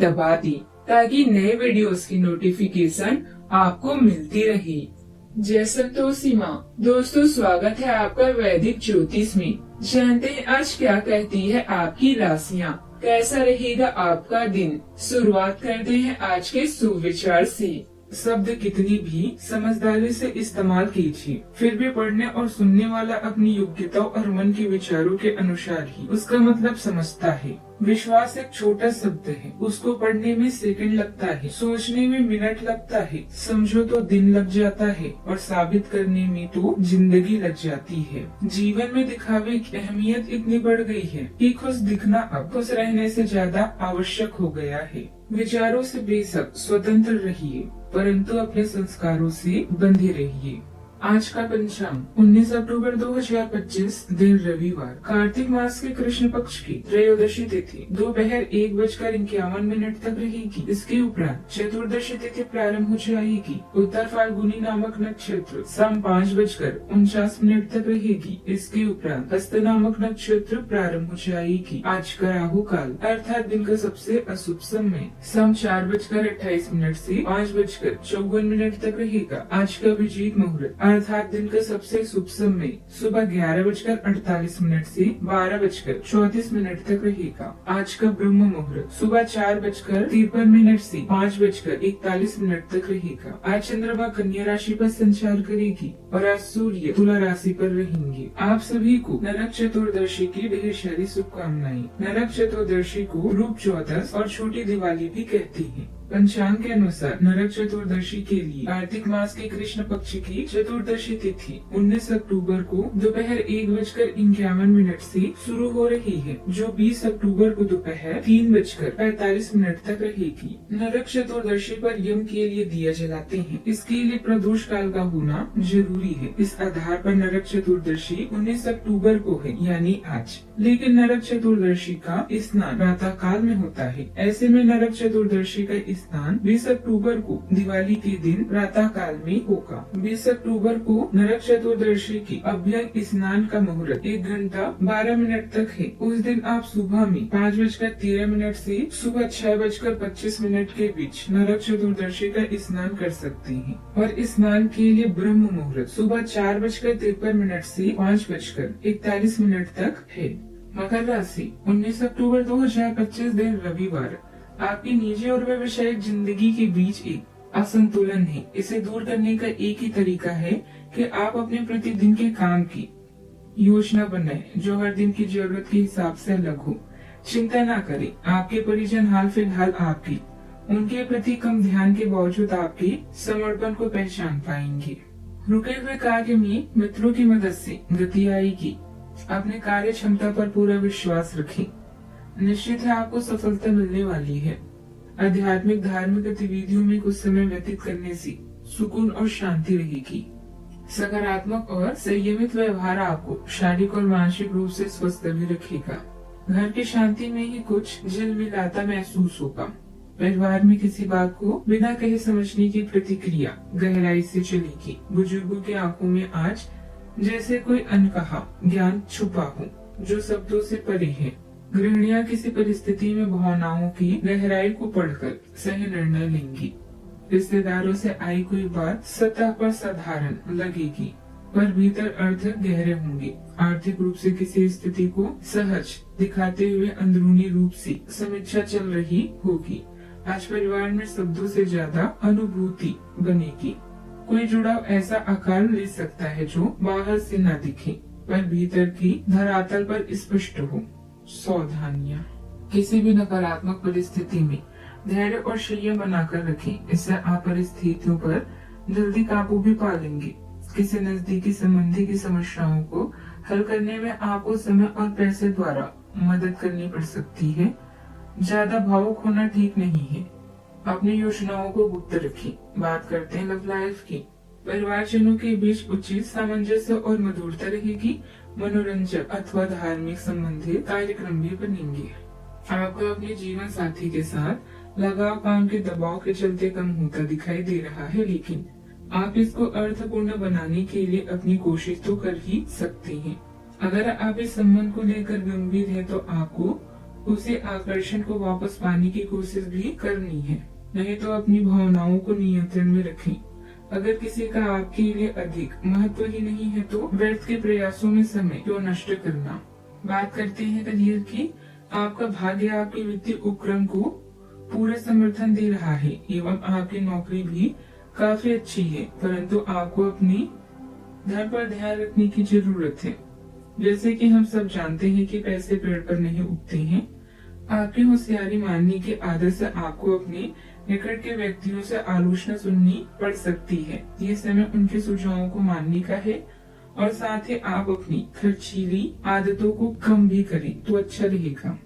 दबा दी ताकि नए वीडियोस की नोटिफिकेशन आपको मिलती रहे। जय संतोषी माँ। दोस्तों, स्वागत है आपका वैदिक ज्योतिष में। जानते हैं आज क्या कहती है आपकी राशियाँ, कैसा रहेगा आपका दिन। शुरुआत करते हैं आज के सुविचार से। शब्द कितनी भी समझदारी से इस्तेमाल कीजिए, फिर भी पढ़ने और सुनने वाला अपनी योग्यताओं और मन के विचारों के अनुसार ही उसका मतलब समझता है। विश्वास एक छोटा शब्द है, उसको पढ़ने में सेकंड लगता है, सोचने में मिनट लगता है, समझो तो दिन लग जाता है और साबित करने में तो जिंदगी लग जाती है। जीवन में दिखावे की अहमियत इतनी बढ़ गई है कि खुश दिखना अब खुश रहने से ज्यादा आवश्यक हो गया है। विचारों से बेशक स्वतंत्र रहिए, परंतु अपने संस्कारों से बंधे रहिए। आज का पंचांग 19 अक्टूबर 2025 दिन रविवार, कार्तिक मास के कृष्ण पक्ष की त्रयोदशी तिथि दोपहर 1:51 तक रहेगी। इसके उपरांत चतुर्दशी तिथि प्रारंभ हो जाएगी। उत्तर फाल्गुनी नामक नक्षत्र शाम 5:49 तक रहेगी। इसके उपरांत हस्त नामक नक्षत्र प्रारंभ हो जाएगी। आज का राहु काल अर्थात दिन का सबसे अशुभ समय शाम 4:28 से 5:54 तक रहेगा। आज का अभिजीत मुहूर्त अर्थात दिन का सबसे शुभ समय सुबह 11:48 से 12:34 तक रहेगा। आज का ब्रह्म मुहूर्त सुबह 4:53 से 5:41 तक रहेगा। आज चंद्रमा कन्या राशि पर संचार करेगी और आज सूर्य तुला राशि पर रहेंगे। आप सभी को नरक चतुर्दशी की ढेर सारी शुभकामनाएं। नरक चतुर्दशी को रूप चौदस और छोटी दिवाली भी कहते हैं। पंचांग के अनुसार नरक चतुर्दशी के लिए कार्तिक मास के कृष्ण पक्ष की चतुर्दशी तिथि 19 अक्टूबर को दोपहर 1:51 से शुरू हो रही है, जो 20 अक्टूबर को दोपहर 3:45 तक रहेगी। नरक चतुर्दशी पर यम के लिए दिया जलाते हैं, इसके लिए प्रदोष काल का होना जरूरी है। इस आधार पर नरक चतुर्दशी 19 अक्टूबर को है, यानी आज। लेकिन नरक चतुर्दशी का स्नान प्रातः काल में होता है। ऐसे में नरक चतुर्दशी का स्नान 20 अक्टूबर को दिवाली के दिन प्रातः काल में होगा। 20 अक्टूबर को नरक चतुर्दशी की अभ्यंग स्नान का मुहूर्त 1:12 तक है। उस दिन आप सुबह में 5:13 से सुबह 6:25 के बीच नरक चतुर्दशी का स्नान कर सकते हैं। और स्नान के लिए ब्रह्म मुहूर्त सुबह 4:53 से 5:41 तक है। मकर राशि 19 अक्टूबर 2025 दिन रविवार, आपकी निजी और व्यवसायिक जिंदगी के बीच एक असंतुलन है। इसे दूर करने का एक ही तरीका है कि आप अपने प्रतिदिन के काम की योजना बनाएं, जो हर दिन की जरूरत के हिसाब से अलग हो। चिंता ना करें, आपके परिजन हाल फिलहाल आपकी उनके प्रति कम ध्यान के बावजूद आपके समर्पण को पहचान पाएंगे। रुके हुए कार्य में मित्रों की मदद से गति आएगी। अपने कार्य क्षमता पर पूरा विश्वास रखें। निश्चित है आपको सफलता मिलने वाली है। आध्यात्मिक धार्मिक गतिविधियों में कुछ समय व्यतीत करने से सुकून और शांति रहेगी। सकारात्मक और संयमित व्यवहार आपको शारीरिक और मानसिक रूप से स्वस्थ भी रखेगा। घर की शांति में ही कुछ झिलमिलाता महसूस होगा। परिवार में किसी बात को बिना कहे समझने की प्रतिक्रिया गहराई से चलेगी। बुजुर्गों की आंखों में आज जैसे कोई अनकहा ज्ञान छुपा हो, जो शब्दों से परे है। गृहिणियां किसी परिस्थिति में भावनाओं की गहराई को पढ़कर सही निर्णय लेंगी। रिश्तेदारों से आई कोई बात सतह पर साधारण लगेगी, पर भीतर अर्थ गहरे होंगे। आर्थिक रूप से किसी स्थिति को सहज दिखाते हुए अंदरूनी रूप से समीक्षा चल रही होगी। आज परिवार में शब्दों से ज्यादा अनुभूति बनेगी। कोई जुड़ाव ऐसा आकार ले सकता है जो बाहर से न दिखे, पर भीतर की धरातल पर स्पष्ट हो। सावधानियां, किसी भी नकारात्मक परिस्थिति में धैर्य और संयम बनाकर रखें। इससे आप परिस्थितियों पर जल्दी काबू भी पा लेंगे। किसी नजदीकी संबंधी की समस्याओं को हल करने में आपको समय और पैसे द्वारा मदद करनी पड़ सकती है। ज्यादा भावुक होना ठीक नहीं है। अपनी योजनाओं को गुप्त रखें। बात करते हैं लव लाइफ की। परिवारजनों के बीच उचित सामंजस्य और मधुरता रहेगी। मनोरंजक अथवा धार्मिक संबंधित कार्यक्रम भी बनेंगे। आपको अपने जीवन साथी के साथ लगाव काम के दबाव के चलते कम होता दिखाई दे रहा है, लेकिन आप इसको अर्थपूर्ण बनाने के लिए अपनी कोशिश तो कर ही सकते हैं। अगर आप इस संबंध को लेकर गंभीर हैं तो आपको उसे आकर्षण को वापस पाने की कोशिश भी करनी है। नहीं तो अपनी भावनाओं को नियंत्रण में रखें। अगर किसी का आपके लिए अधिक महत्व ही नहीं है तो व्यर्थ के प्रयासों में समय क्यों नष्ट करना। बात करते हैं करियर की। आपका भाग्य आपके वित्तीय उपक्रम को पूरा समर्थन दे रहा है एवं आपकी नौकरी भी काफी अच्छी है, परंतु आपको अपनी धन पर ध्यान रखने की जरूरत है। जैसे कि हम सब जानते हैं कि पैसे पेड़ पर नहीं उगते हैं। आपकी होशियारी मानने की आदत से आपको अपने निकट के व्यक्तियों से आलोचना सुननी पड़ सकती है। ये समय उनके सुझावों को मानने का है और साथ ही आप अपनी खर्चीली आदतों को कम भी करें तो अच्छा रहेगा।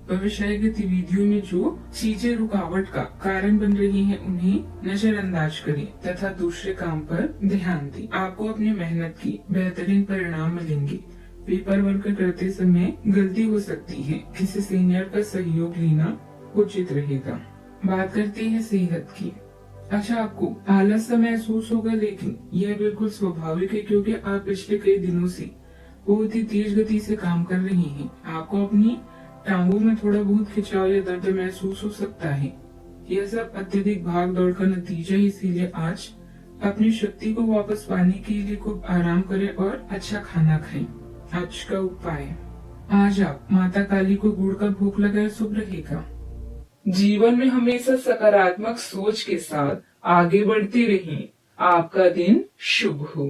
भविष्य गतिविधियों में जो चीजें रुकावट का कारण बन रही हैं, उन्हें नजरअंदाज करें तथा दूसरे काम पर ध्यान दें। आपको अपनी मेहनत की बेहतरीन परिणाम मिलेंगे। पेपर वर्क करते समय गलती हो सकती है, किसी सीनियर का सहयोग लेना उचित रहेगा। बात करते हैं सेहत की। अच्छा, आपको आलस सा महसूस होगा, लेकिन यह बिल्कुल स्वाभाविक है क्योंकि आप पिछले कई दिनों से बहुत ही तेज गति से काम कर रही हैं। आपको अपनी टांगों में थोड़ा बहुत खिंचाव या दर्द महसूस हो सकता है। यह सब अत्यधिक भाग दौड़ का नतीजा है, इसीलिए आज अपनी शक्ति को वापस पाने के लिए खूब आराम करें और अच्छा खाना खाएं। आज का उपाय, आज आप माता काली को गुड़ का भोग लगाए, शुभ रहेगा। जीवन में हमेशा सकारात्मक सोच के साथ आगे बढ़ते रहें। आपका दिन शुभ हो।